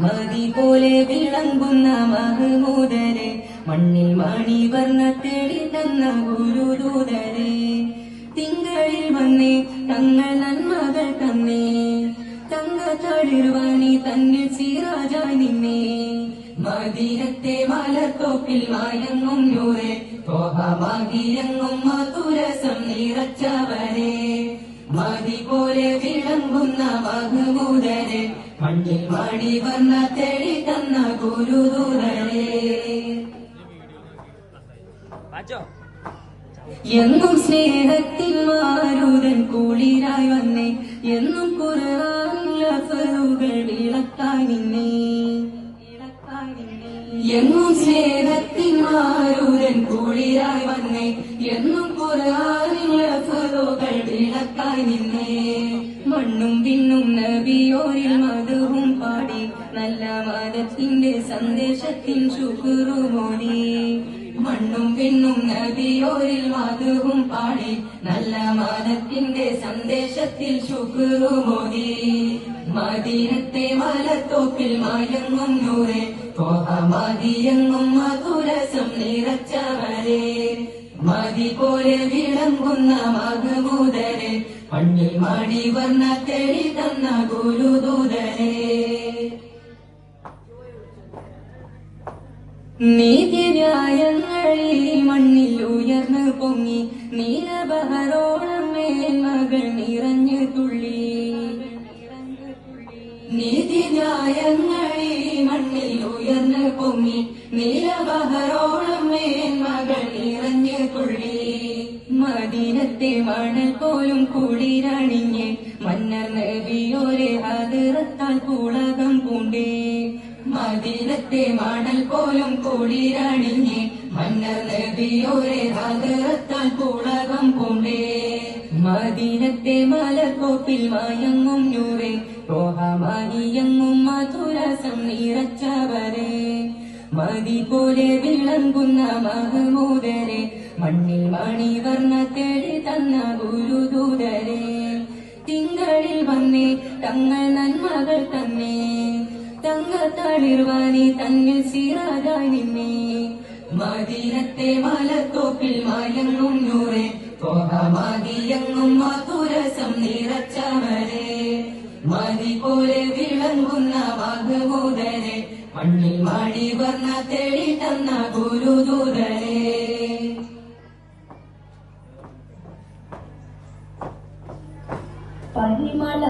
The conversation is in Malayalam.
മതി പോലെ വിളങ്ങുന്ന മഹമൂദരെ മണ്ണിൽ മണി വർണ്ണ തേടി തന്ന ഗുരുദൂതരെ തിങ്കളിൽ വന്നേ തങ്ങൾ നന്മകൾ തന്നേ തങ്ക തളിർവാണി തന്നിൽ സിറാജായി നിന്നേ മദീനത്തെ മലത്തോപ്പിൽ മയങ്ങും നൂറെ തോഹമാകിയങ്ങും മധുരസം നിറച്ചവരെ മതി പോലെ വിളങ്ങുന്ന മഹമൂദരെ മണ്ണിൽ മണി വർണ്ണ തേടി തന്ന ഗുരുദൂതരെ എന്നും സ്നേഹത്തിൻ മാരുതൻ കുളിരായി വന്നേ എന്നും ഖുർആനിൽ ലഫ്ളുകൾ വിളക്കായി നിന്നേ എന്നും സ്നേഹത്തിൻ മാരുതൻ കുളിരായി വന്നേ എന്നും ഖുർആനിൽ ലഫ്ളുകൾ വിളക്കായി നിന്നേ മണ്ണും പിന്നും നബിയോരിൽ മധുവും പാടി നല്ല മതത്തിന്റെ സന്ദേശത്തിൻ ശുക്റുമോദി മണ്ണും പിന്നും നബിയോരിൽ മധുവും പാടി നല്ല മതത്തിന്റെ സന്ദേശത്തിൽ ശുക്റുമോദി മദീനത്തെ മലത്തോപ്പിൽ മയങ്ങും നൂറെ തോഹമതിയെങ്ങും മധുരസം നിറച്ചവരെ മതി പോലെ വിളങ്ങുന്ന മഹമൂദരെ മണ്ണിൽ മണി വർണ്ണ തേടി തന്ന ഗുരുദൂതരെ നീതിന്യായങ്ങളിൽ മണ്ണിൽ ഉയർന്നു പൊങ്ങി നീലബഹരോളം മേന്മകൾ നിറഞ്ഞു തുള്ളി നീതിന്യായങ്ങളിൽ മണ്ണിൽ ഉയർന്നു പൊങ്ങി നീലബഹരോളം മേന്മകൾ നിറഞ്ഞു തുള്ളി മദീനത്തെ മണൽ പോലും കുളിരണിഞ്ഞ് മന്നർ നബിയോരെ ഹദ്റത്താൽ പുളകം പൂണ്ടേ മദീനത്തെ മണൽ പോലും കുളിരണിഞ്ഞ് മന്നർ നബിയോരെ ഹദ്റത്താൽ പുളകം പൂണ്ടേ മദീനത്തെ മലക്കോപ്പിൽ മയങ്ങും നൂറെ റോഹമണിയങ്ങും മധുരസം നിറച്ചവരെ മതി പോലെ വിളങ്ങുന്ന മഹമൂദരെ മണ്ണിൽ മണി വർണ്ണ തേടി തന്ന ഗുരുദൂതരെ തിങ്കളിൽ വന്നേ തങ്ങൾ നന്മകൾ തന്നേ തങ്ക തളിർവാണി തന്നിൽ സിറാജായി നിന്നേ മദീനത്തെ മലത്തോപ്പിൽ മയങ്ങും നൂറെ തോഹമാകിയങ്ങും മധുരസം നിറച്ചവരെ മതി പോലെ വിളങ്ങുന്ന മഹമൂദരെ മണ്ണിൽ മണി വർണ്ണ തേടി തന്ന ഗുരുദൂതരെ